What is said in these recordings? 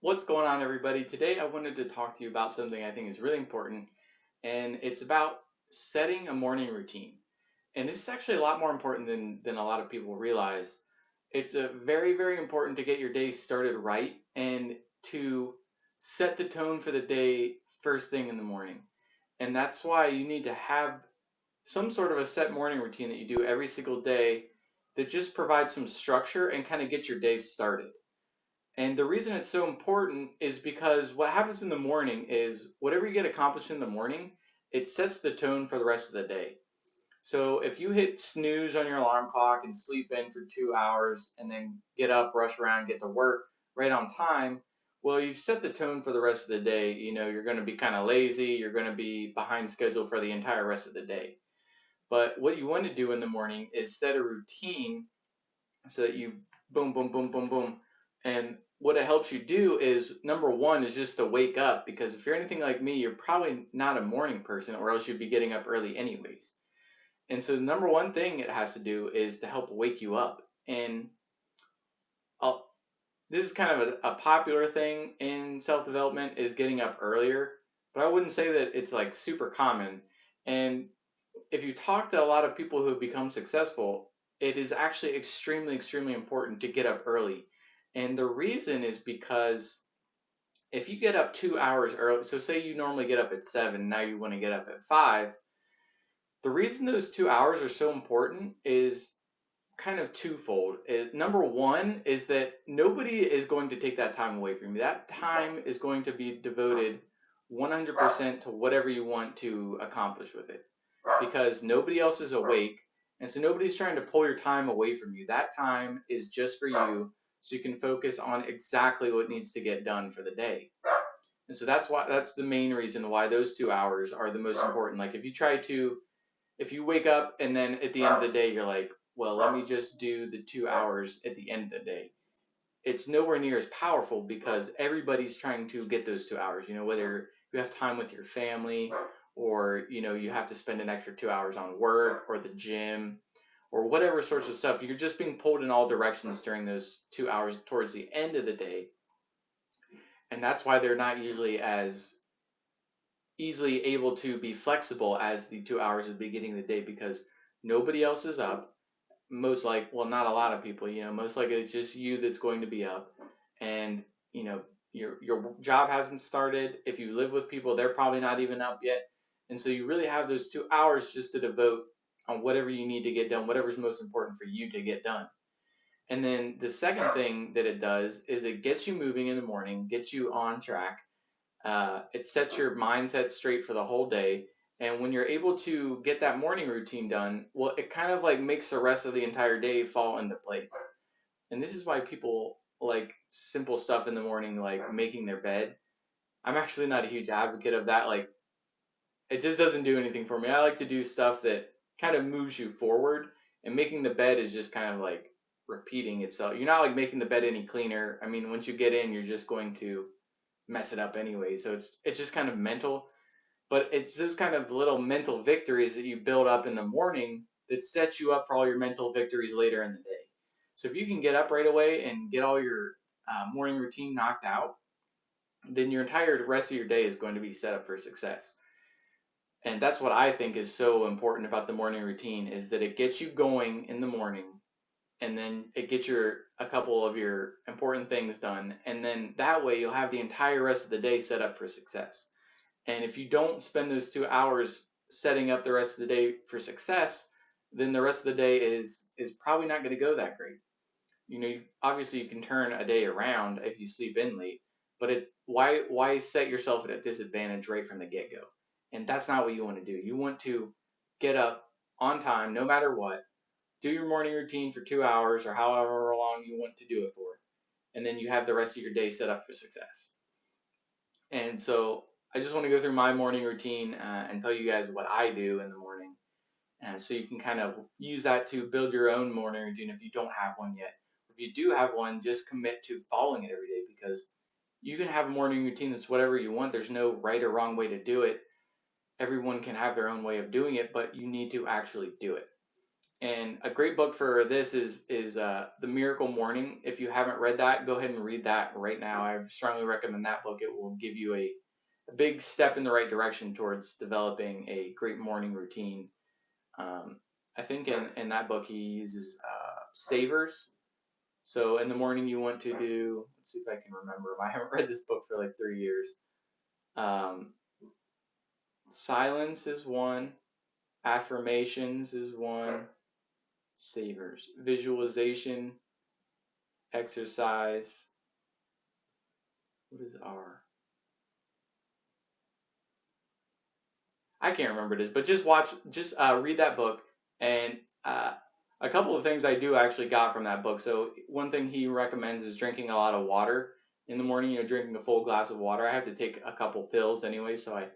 What's going on, everybody? Today, I wanted to talk to you about something I think is really important, and it's about setting a morning routine. And this is actually a lot more important than a lot of people realize. It's a very important to get your day started right and to set the tone for the day first thing in the morning. And that's why you need to have some sort of a set morning routine that you do every single day that just provides some structure and kind of get your day started. And the reason it's so important is because what happens in the morning is whatever you get accomplished in the morning, it sets the tone for the rest of the day. So if you hit snooze on your alarm clock and sleep in for 2 hours and then get up, rush around, get to work right on time, well, you've set the tone for the rest of the day. You're going to be kind of lazy, you're going to be behind schedule for the entire rest of the day. But what you want to do in the morning is set a routine so that you boom, boom, boom, boom, boom. And what it helps you do is number one is just to wake up, because if you're anything like me, you're probably not a morning person, or else you'd be getting up early anyways. And so the number one thing it has to do is to help wake you up. And I'll, this is kind of a popular thing in self development, is getting up earlier, but I wouldn't say that it's like super common. And if you talk to a lot of people who have become successful, it is actually extremely important to get up early. And the reason is because if you get up 2 hours early, so say you normally get up at 7, now you want to get up at 5, the reason those 2 hours are so important is kind of twofold. Number one is that nobody is going to take that time away from you. That time is going to be devoted 100% to whatever you want to accomplish with it, because nobody else is awake. And so nobody's trying to pull your time away from you. That time is just for you, so you can focus on exactly what needs to get done for the day. And so that's the main reason why those 2 hours are the most important. Like if you wake up and then at the end of the day you're like, well, let me just do the 2 hours at the end of the day, it's nowhere near as powerful, because everybody's trying to get those 2 hours. Whether you have time with your family, or you have to spend an extra 2 hours on work or the gym or whatever sorts of stuff, you're just being pulled in all directions during those 2 hours towards the end of the day. And that's why they're not usually as easily able to be flexible as the 2 hours at the beginning of the day, because nobody else is up. Most like, well, not a lot of people, most likely it's just you that's going to be up. And you know your job hasn't started. If you live with people, they're probably not even up yet. And so you really have those 2 hours just to devote on whatever you need to get done, whatever's most important for you to get done. And then the second thing that it does is it gets you moving in the morning, gets you on track. It sets your mindset straight for the whole day. And when you're able to get that morning routine done, well, it kind of like makes the rest of the entire day fall into place. And this is why people like simple stuff in the morning, like making their bed. I'm actually not a huge advocate of that. Like, it just doesn't do anything for me. I like to do stuff that kind of moves you forward, and making the bed is just kind of like repeating itself. You're not like making the bed any cleaner. I mean, once you get in, you're just going to mess it up anyway. So it's just kind of mental, but it's those kind of little mental victories that you build up in the morning that set you up for all your mental victories later in the day. So if you can get up right away and get all your morning routine knocked out, then your entire rest of your day is going to be set up for success. And that's what I think is so important about the morning routine, is that it gets you going in the morning, and then it gets a couple of your important things done, and then that way you'll have the entire rest of the day set up for success. And if you don't spend those 2 hours setting up the rest of the day for success, then the rest of the day is probably not going to go that great. Obviously you can turn a day around if you sleep in late, but it's why set yourself at a disadvantage right from the get go? And that's not what you want to do. You want to get up on time no matter what, do your morning routine for 2 hours or however long you want to do it for, and then you have the rest of your day set up for success. And so I just want to go through my morning routine and tell you guys what I do in the morning, so you can kind of use that to build your own morning routine if you don't have one yet. If you do have one, just commit to following it every day, because you can have a morning routine that's whatever you want. There's no right or wrong way to do it. Everyone can have their own way of doing it, but you need to actually do it. And a great book for this is The Miracle Morning. If you haven't read that, go ahead and read that right now. I strongly recommend that book. It will give you a big step in the right direction towards developing a great morning routine. Um, I think in that book he uses savers. So in the morning you want to do, let's see if I can remember. I haven't read this book for like 3 years. Um, Silence is one. Affirmations is one. Savers. Visualization, exercise. What is R? I can't remember what it is, but just read that book. And uh, a couple of things I do actually got from that book. So one thing he recommends is drinking a lot of water in the morning. Drinking a full glass of water. I have to take a couple pills anyway, so I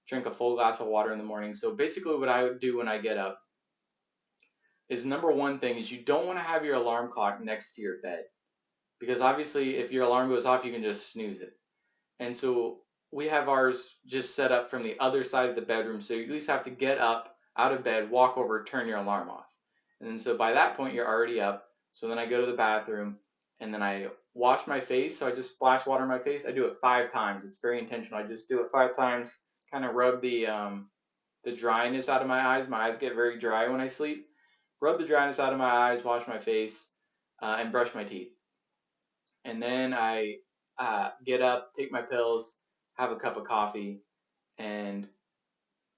drink a full glass of water in the morning. So basically, what I would do when I get up is number one thing is you don't want to have your alarm clock next to your bed, because obviously if your alarm goes off, you can just snooze it. And so we have ours just set up from the other side of the bedroom. So you at least have to get up out of bed, walk over, turn your alarm off. And then so by that point, you're already up. So then I go to the bathroom and then I wash my face. So I just splash water on my face. I do it 5 times. It's very intentional. I just do it 5 times, kind of rub the dryness out of my eyes. My eyes get very dry when I sleep. Rub the dryness out of my eyes, wash my face, and brush my teeth. And then I get up, take my pills, have a cup of coffee, and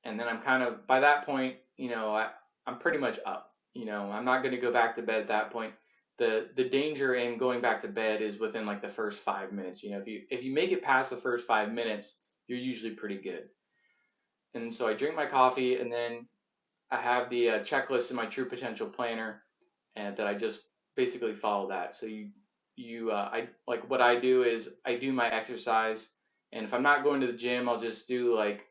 then I'm kind of by that point, I'm pretty much up. I'm not going to go back to bed at that point. The danger in going back to bed is within like the first 5 minutes. If you make it past the first 5 minutes, you're usually pretty good. And so I drink my coffee, and then I have the checklist in my True Potential Planner, and that I just basically follow that. So I like what I do is I do my exercise, and if I'm not going to the gym, I'll just do like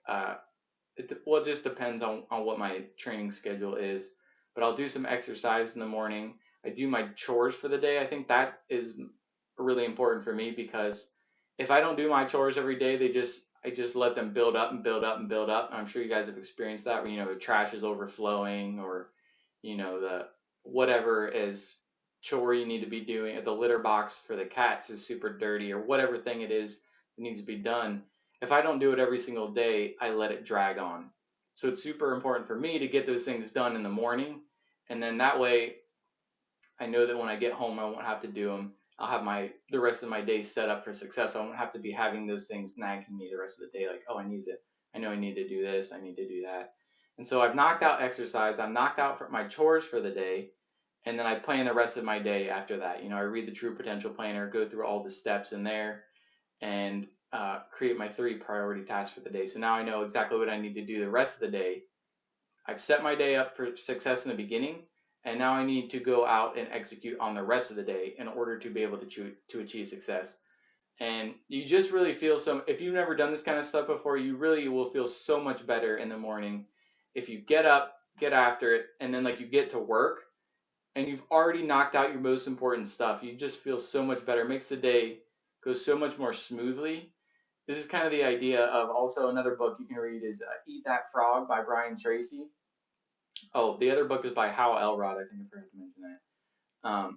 it just depends on what my training schedule is, but I'll do some exercise in the morning. I do my chores for the day. I think that is really important for me, because if I don't do my chores every day, I just let them build up and build up and build up. And I'm sure you guys have experienced that, where the trash is overflowing, or the whatever is chore you need to be doing. The litter box for the cats is super dirty, or whatever thing it is that needs to be done. If I don't do it every single day, I let it drag on. So it's super important for me to get those things done in the morning, and then that way I know that when I get home, I won't have to do them. I'll have the rest of my day set up for success. I won't have to be having those things nagging me the rest of the day, like, oh, I know I need to do this, I need to do that. And so I've knocked out exercise, I've knocked out for my chores for the day, and then I plan the rest of my day after that. I read the True Potential Planner, go through all the steps in there, and create my 3 priority tasks for the day. So now I know exactly what I need to do the rest of the day. I've set my day up for success in the beginning, and now I need to go out and execute on the rest of the day in order to be able to achieve success. And you just really feel if you've never done this kind of stuff before, you really will feel so much better in the morning if you get up, get after it, and then like you get to work and you've already knocked out your most important stuff. You just feel so much better. It makes the day go so much more smoothly. This is kind of the idea of also another book you can read is Eat That Frog by Brian Tracy. Oh, the other book is by Hal Elrod. I think I forgot to mention that.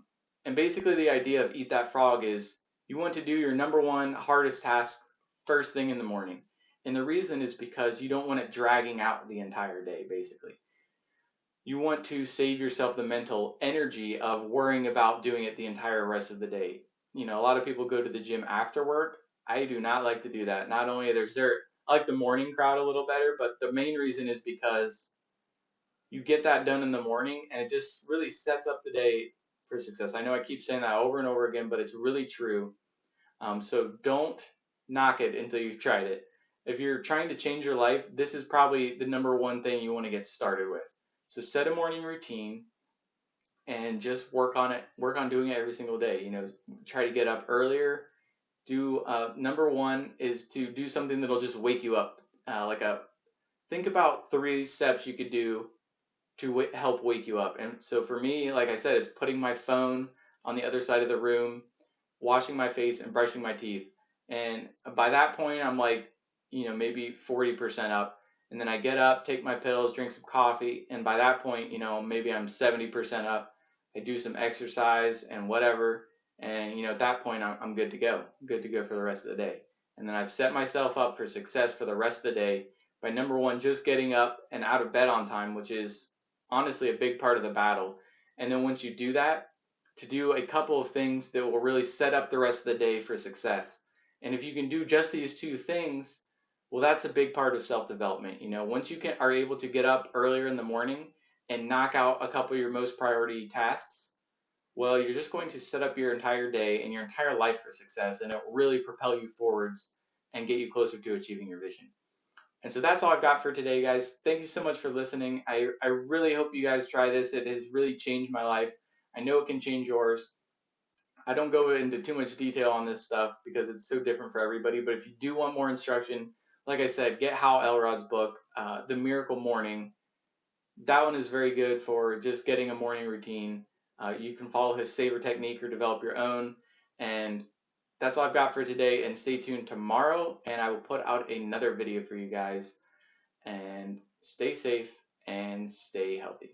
And basically, the idea of Eat That Frog is you want to do your number one hardest task first thing in the morning. And the reason is because you don't want it dragging out the entire day, basically. You want to save yourself the mental energy of worrying about doing it the entire rest of the day. A lot of people go to the gym after work. I do not like to do that. Not only I like the morning crowd a little better, but the main reason is because you get that done in the morning and it just really sets up the day for success. I know I keep saying that over and over again, but it's really true. So don't knock it until you've tried it. If you're trying to change your life, this is probably the number one thing you want to get started with. So set a morning routine and just work on it. Work on doing it every single day. Try to get up earlier. Do number one is to do something that'll just wake you up. Think about 3 steps you could do to help wake you up. And so for me, like I said, it's putting my phone on the other side of the room, washing my face, and brushing my teeth. And by that point, I'm like, maybe 40% up. and then I get up, take my pills, drink some coffee, and by that point, maybe I'm 70% up. I do some exercise and whatever, and at that point, I'm good to go. Good to go for the rest of the day. And then I've set myself up for success for the rest of the day by number one, just getting up and out of bed on time, which is honestly a big part of the battle. And then once you do that, to do a couple of things that will really set up the rest of the day for success. And if you can do just these two things, well, that's a big part of self-development. Once you are able to get up earlier in the morning and knock out a couple of your most priority tasks, well, you're just going to set up your entire day and your entire life for success, and it will really propel you forwards and get you closer to achieving your vision. And so that's all I've got for today, guys. Thank you so much for listening. I really hope you guys try this. It has really changed my life. I know it can change yours. I don't go into too much detail on this stuff because it's so different for everybody. But if you do want more instruction, like I said, get Hal Elrod's book, The Miracle Morning. That one is very good for just getting a morning routine. You can follow his Savor technique or develop your own. And that's all I've got for today. And stay tuned tomorrow, and I will put out another video for you guys. And stay safe and stay healthy.